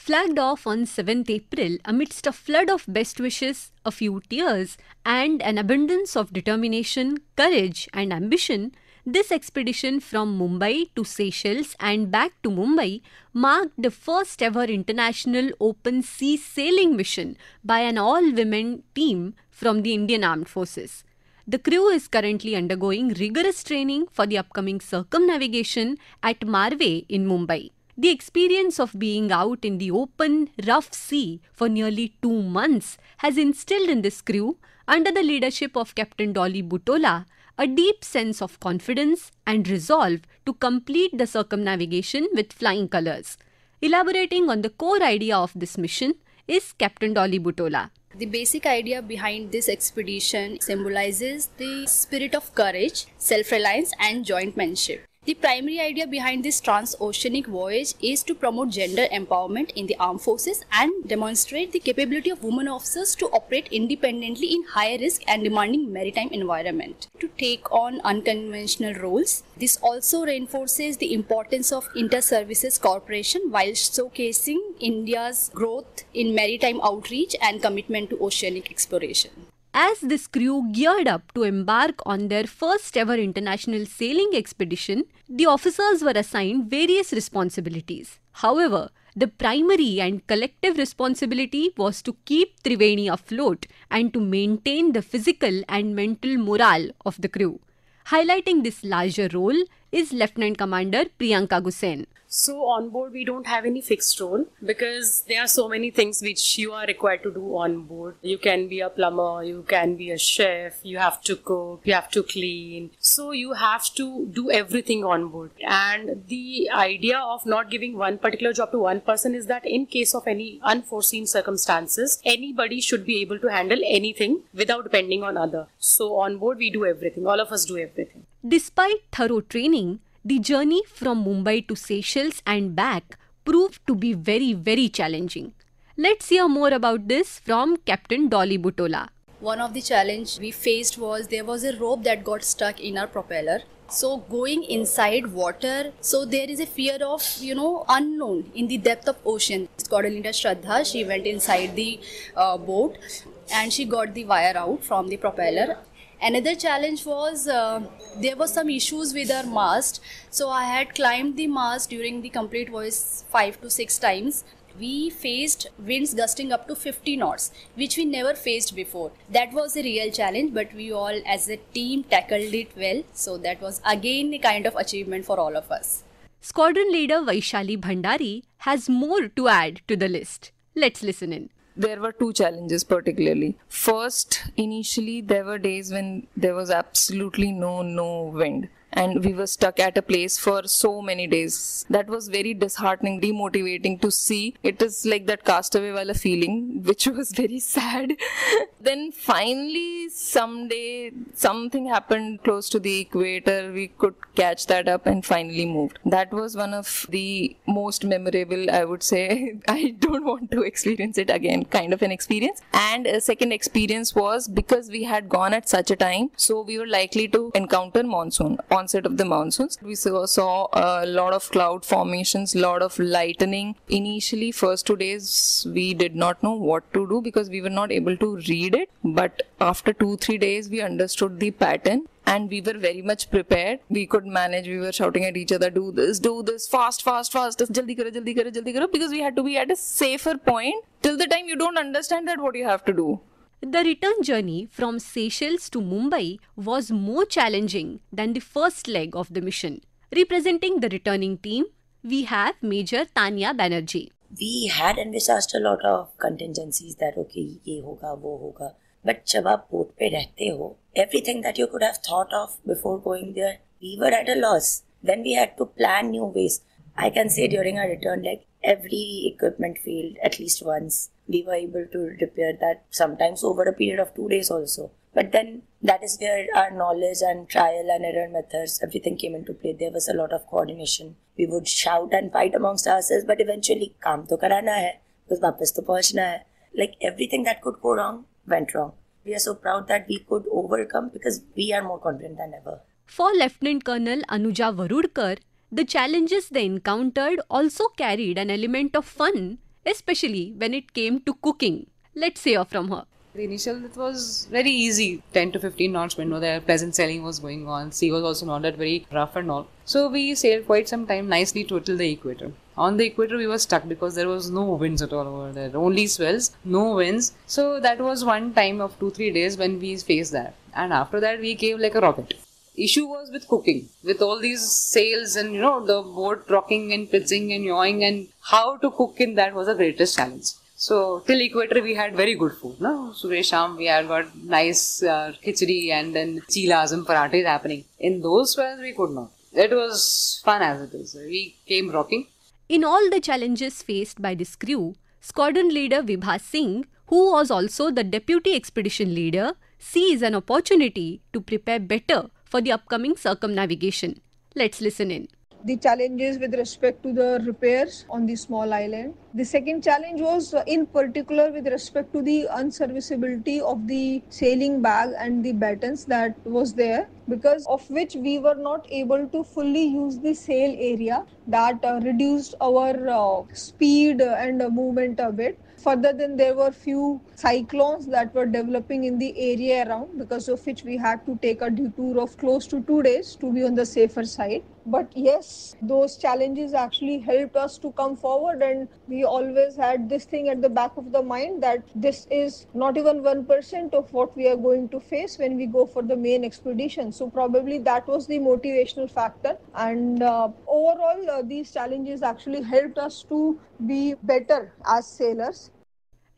Flagged off on 7th April amidst a flood of best wishes, a few tears, and an abundance of determination, courage, and ambition, this expedition from Mumbai to Seychelles and back to Mumbai marked the first ever international open sea sailing mission by an all-women team from the Indian Armed Forces. The crew is currently undergoing rigorous training for the upcoming circumnavigation at Marve in Mumbai. The experience of being out in the open, rough sea for nearly 2 months has instilled in this crew, under the leadership of Captain Dolly Butola, a deep sense of confidence and resolve to complete the circumnavigation with flying colours. Elaborating on the core idea of this mission is Captain Dolly Butola. The basic idea behind this expedition symbolizes the spirit of courage, self-reliance and jointmanship. The primary idea behind this transoceanic voyage is to promote gender empowerment in the armed forces and demonstrate the capability of women officers to operate independently in high risk and demanding maritime environment, to take on unconventional roles. This also reinforces the importance of inter-services cooperation while showcasing India's growth in maritime outreach and commitment to oceanic exploration. As this crew geared up to embark on their first ever international sailing expedition, the officers were assigned various responsibilities. However, the primary and collective responsibility was to keep Triveni afloat and to maintain the physical and mental morale of the crew. Highlighting this larger role is Lieutenant Commander Priyanka Gusain. So on board we don't have any fixed role because there are so many things which you are required to do on board. You can be a plumber, you can be a chef, you have to cook, you have to clean. So you have to do everything on board. And the idea of not giving one particular job to one person is that in case of any unforeseen circumstances, anybody should be able to handle anything without depending on other. So on board we do everything. All of us do everything. Despite thorough training, the journey from Mumbai to Seychelles and back proved to be very, very challenging. Let's hear more about this from Captain Dolly Butola. One of the challenges we faced was there was a rope that got stuck in our propeller. So going inside water, so there is a fear of, unknown in the depth of ocean. Squadron leader Shraddha, she went inside the boat and she got the wire out from the propeller. Another challenge was there was some issues with our mast. So I had climbed the mast during the complete voyage 5 to 6 times. We faced winds gusting up to 50 knots, which we never faced before. That was a real challenge, but we all as a team tackled it well. So that was again a kind of achievement for all of us. Squadron leader Vaishali Bhandari has more to add to the list. Let's listen in. There were 2 challenges particularly. First, initially there were days when there was absolutely no wind. And we were stuck at a place for so many days. That was very disheartening, demotivating to see. It is like that castaway wala feeling, which was very sad. Then finally, someday, something happened close to the equator. We could catch that up and finally moved. That was one of the most memorable, I would say. I don't want to experience it again, kind of an experience. And a second experience was because we had gone at such a time, so we were likely to encounter monsoon. Onset of the monsoons, we saw a lot of cloud formations, lot of lightning. Initially, first 2 days, we did not know what to do because we were not able to read it. But after 2-3 days, we understood the pattern and we were very much prepared. We could manage. We were shouting at each other, do this, fast, jaldi karo, because we had to be at a safer point. Till the time you don't understand that what you have to do. The return journey from Seychelles to Mumbai was more challenging than the first leg of the mission. Representing the returning team, we have Major Tanya Banerjee. We had envisaged a lot of contingencies that okay, ye hoga, wo hoga. But जब आप boat पे रहते हो, everything that you could have thought of before going there, we were at a loss. Then we had to plan new ways. I can say during our return leg, every equipment failed at least once. We were able to repair that sometimes over a period of 2 days also. But then that is where our knowledge and trial and error methods, everything came into play. There was a lot of coordination. We would shout and fight amongst ourselves, but eventually काम तो कराना है, because वापस तो पहुंचना है. Like everything that could go wrong, went wrong. We are so proud that we could overcome because we are more confident than ever. For Lieutenant Colonel Anuja Varudkar, the challenges they encountered also carried an element of fun especially when it came to cooking. Let's hear from her. The initial, it was very easy. 10 to 15 knots window there, pleasant sailing was going on. Sea was also not that very rough and all. So we sailed quite some time nicely till the equator. On the equator we were stuck because there was no winds at all over there. Only swells, no winds. So that was one time of 2-3 days when we faced that. And after that we came like a rocket. Issue was with cooking, with all these sails and the boat rocking and pitching and yawing, and how to cook in that was the greatest challenge. So till equator we had very good food. No, Suresh Sham we had got nice khichdi and then chilas and parathas happening. In those swells we could not. It was fun as it is. We came rocking. In all the challenges faced by this crew, Squadron Leader Vibha Singh, who was also the Deputy Expedition Leader, sees an opportunity to prepare better for the upcoming circumnavigation. Let's listen in. The challenges with respect to the repairs on the small island. The second challenge was in particular with respect to the unserviceability of the sailing bag and the battens that was there, because of which we were not able to fully use the sail area. That reduced our speed and movement a bit. Further, then there were few cyclones that were developing in the area around, because of which we had to take a detour of close to 2 days to be on the safer side. But yes, those challenges actually helped us to come forward, and we always had this thing at the back of the mind that this is not even 1% of what we are going to face when we go for the main expedition. So probably that was the motivational factor, and overall these challenges actually helped us to be better as sailors.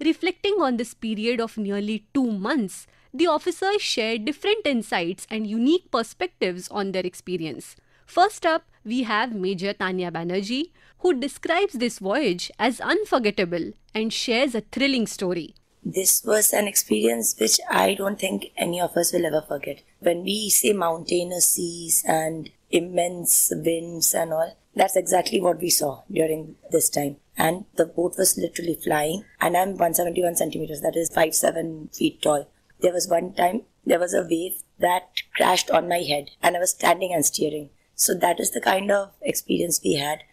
Reflecting on this period of nearly 2 months, the officers shared different insights and unique perspectives on their experience. First up, we have Major Tanya Banerjee, who describes this voyage as unforgettable and shares a thrilling story. This was an experience which I don't think any of us will ever forget. When we say mountainous seas and immense winds and all, that's exactly what we saw during this time. And the boat was literally flying, and I'm 171 centimeters, that is 5'7" feet tall. There was one time, there was a wave that crashed on my head, and I was standing and steering. So that is the kind of experience we had.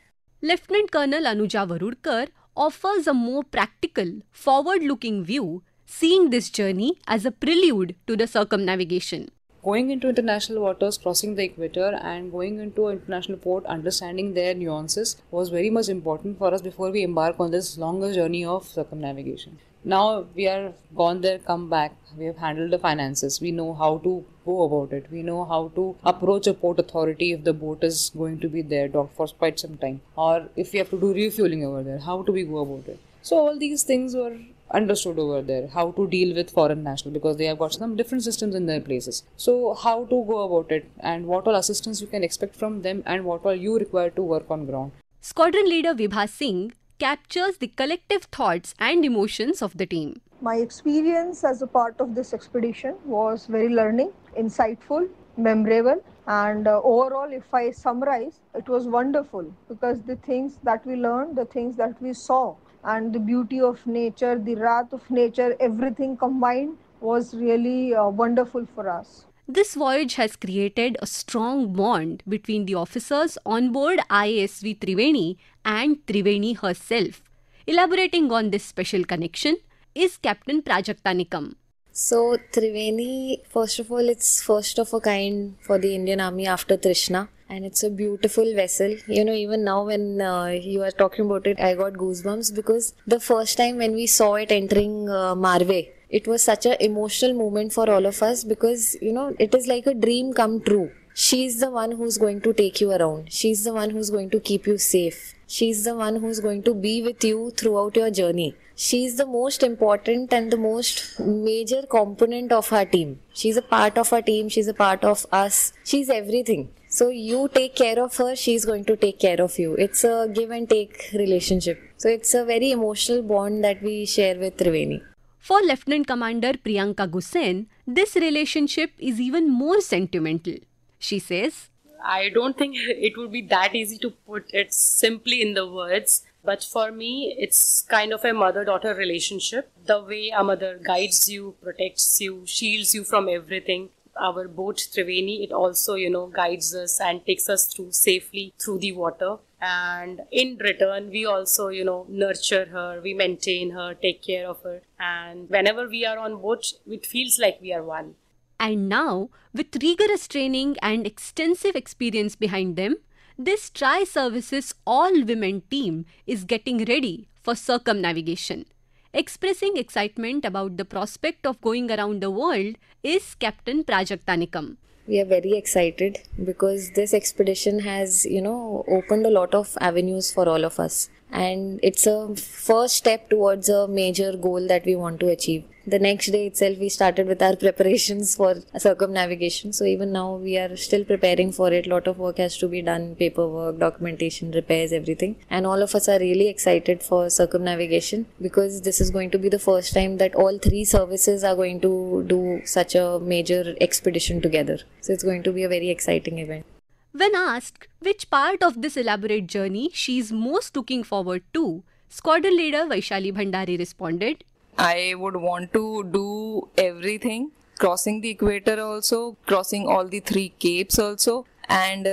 Lieutenant Colonel Anuja Varudkar offers a more practical, forward-looking view, seeing this journey as a prelude to the circumnavigation. Going into international waters, crossing the equator and going into an international port, understanding their nuances was very much important for us before we embark on this longer journey of circumnavigation. Now we are gone there, come back, we have handled the finances, we know how to go about it, we know how to approach a port authority if the boat is going to be there docked for quite some time, or if we have to do refueling over there, how do we go about it. So all these things were understood over there, how to deal with foreign national, because they have got some different systems in their places. So how to go about it, and what all assistance you can expect from them, and what all you require to work on ground. Squadron Leader Vibha Singh captures the collective thoughts and emotions of the team. My experience as a part of this expedition was very learning, insightful, memorable, and overall, if I summarize, it was wonderful, because the things that we learned, the things that we saw, and the beauty of nature, the wrath of nature, everything combined was really wonderful for us. This voyage has created a strong bond between the officers on board ISV Triveni and Triveni herself. Elaborating on this special connection is Captain Prajakta Nikam. So Triveni, first of all, it's first of a kind for the Indian Army after Trishna. And it's a beautiful vessel. You know, even now when you are talking about it, I got goosebumps, because the first time when we saw it entering Marve, it was such an emotional moment for all of us, because, you know, it is like a dream come true. She's the one who's going to take you around. She's the one who's going to keep you safe. She's the one who's going to be with you throughout your journey. She's the most important and the most major component of our team. She's a part of our team. She's a part of us. She's everything. So you take care of her, she's going to take care of you. It's a give and take relationship. So it's a very emotional bond that we share with Triveni. For Lieutenant Commander Priyanka Gusen, this relationship is even more sentimental. She says, I don't think it would be that easy to put it simply in the words. But for me, it's kind of a mother-daughter relationship. The way a mother guides you, protects you, shields you from everything. Our boat Triveni, it also, guides us and takes us through safely through the water. and in return we also, nurture her, we maintain her, take care of her, and whenever we are on board, it feels like we are one. And now, with rigorous training and extensive experience behind them, this Tri-Services all-women team is getting ready for circumnavigation. Expressing excitement about the prospect of going around the world is Captain Prajakta Nikam. We are very excited because this expedition has, opened a lot of avenues for all of us. And it's a first step towards a major goal that we want to achieve. The next day itself, we started with our preparations for circumnavigation. So even now, we are still preparing for it. A lot of work has to be done, paperwork, documentation, repairs, everything. And all of us are really excited for circumnavigation because this is going to be the first time that all three services are going to do such a major expedition together. So it's going to be a very exciting event. When asked which part of this elaborate journey she is most looking forward to, Squadron Leader Vaishali Bhandari responded, I would want to do everything, crossing the equator also, crossing all the 3 capes also, and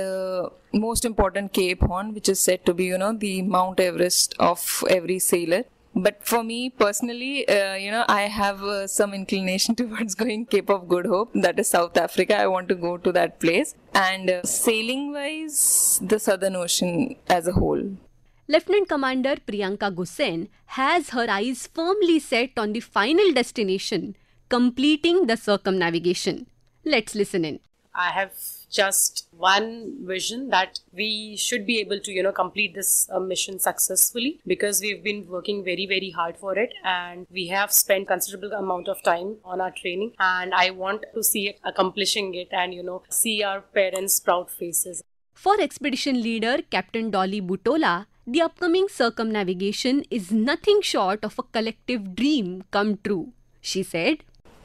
most important Cape Horn, which is said to be, the Mount Everest of every sailor. But for me personally, I have some inclination towards going Cape of Good Hope, that is South Africa. I want to go to that place. And sailing wise, the Southern Ocean as a whole. Lieutenant Commander Priyanka Gussen has her eyes firmly set on the final destination, completing the circumnavigation. Let's listen in. I have just one vision that we should be able to, complete this mission successfully, because we've been working very, very hard for it, and we have spent considerable amount of time on our training, and I want to see it accomplishing it and, see our parents' proud faces. For expedition leader Captain Dolly Butola, the upcoming circumnavigation is nothing short of a collective dream come true. She said,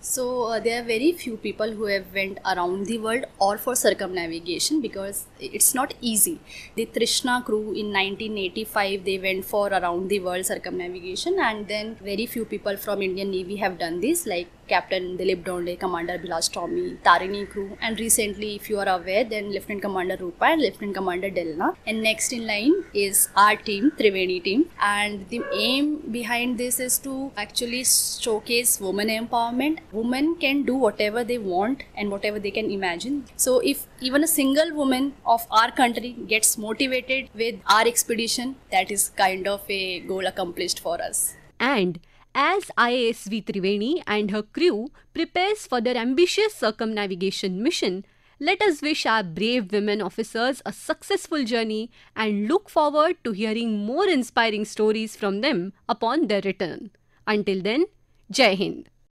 So there are very few people who have went around the world or for circumnavigation because it's not easy. The Trishna crew in 1985, they went for around the world circumnavigation, and then very few people from Indian Navy have done this, like Captain Dilip Donde, Commander Bilas Tommy, Tarini crew, and recently, if you are aware, then Lieutenant Commander Rupa and Lieutenant Commander Delna. And next in line is our team, Triveni team. And the aim behind this is to actually showcase women empowerment. Women can do whatever they want and whatever they can imagine. So if even a single woman of our country gets motivated with our expedition, that is kind of a goal accomplished for us. And as IASV Triveni and her crew prepares for their ambitious circumnavigation mission, let us wish our brave women officers a successful journey and look forward to hearing more inspiring stories from them upon their return. Until then, Jai Hind.